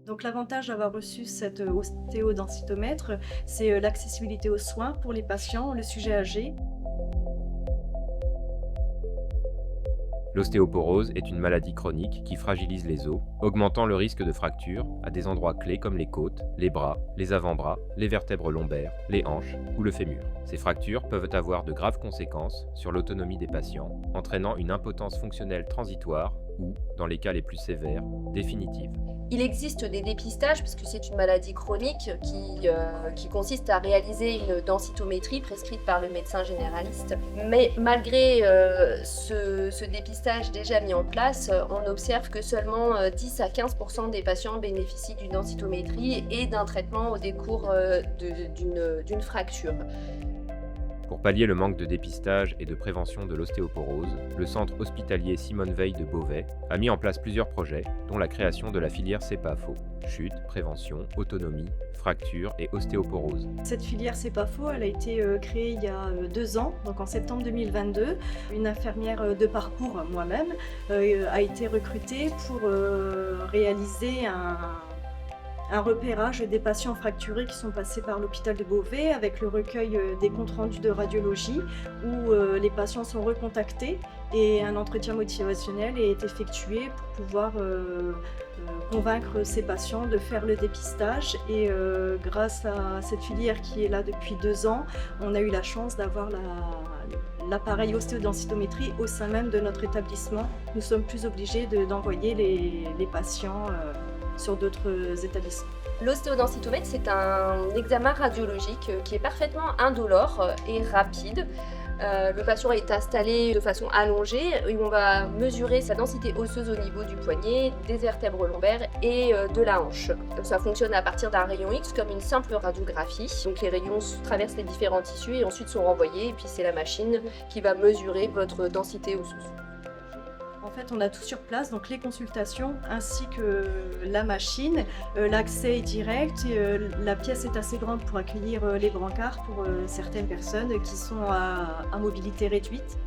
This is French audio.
Donc l'avantage d'avoir reçu cet ostéodensitomètre, c'est l'accessibilité aux soins pour les patients, le sujet âgé. L'ostéoporose est une maladie chronique qui fragilise les os, augmentant le risque de fracture à des endroits clés comme les côtes, les bras, les avant-bras, les vertèbres lombaires, les hanches ou le fémur. Ces fractures peuvent avoir de graves conséquences sur l'autonomie des patients, entraînant une impotence fonctionnelle transitoire ou, dans les cas les plus sévères, définitive. Il existe des dépistages, parce que c'est une maladie chronique qui consiste à réaliser une densitométrie prescrite par le médecin généraliste. Mais malgré ce dépistage déjà mis en place, on observe que seulement 10 à 15% des patients bénéficient d'une densitométrie et d'un traitement au décours d'une fracture. Pour pallier le manque de dépistage et de prévention de l'ostéoporose, le centre hospitalier Simone Veil de Beauvais a mis en place plusieurs projets, dont la création de la filière CEPAFO, chute, prévention, autonomie, fracture et ostéoporose. Cette filière C'est pas faux, elle a été créée il y a 2 ans, donc en septembre 2022. Une infirmière de parcours, moi-même, a été recrutée pour réaliser un repérage des patients fracturés qui sont passés par l'hôpital de Beauvais avec le recueil des comptes rendus de radiologie où les patients sont recontactés et un entretien motivationnel est effectué pour pouvoir convaincre ces patients de faire le dépistage et grâce à cette filière qui est là depuis 2 ans, on a eu la chance d'avoir l'appareil ostéodensitométrie au sein même de notre établissement. Nous sommes plus obligés d'envoyer les patients sur d'autres établissements. L'ostéodensitométrie, c'est un examen radiologique qui est parfaitement indolore et rapide. Le patient est installé de façon allongée et on va mesurer sa densité osseuse au niveau du poignet, des vertèbres lombaires et de la hanche. Donc ça fonctionne à partir d'un rayon X comme une simple radiographie. Donc les rayons traversent les différents tissus et ensuite sont renvoyés et puis c'est la machine qui va mesurer votre densité osseuse. En fait, on a tout sur place, donc les consultations ainsi que la machine. L'accès est direct, la pièce est assez grande pour accueillir les brancards pour certaines personnes qui sont à mobilité réduite.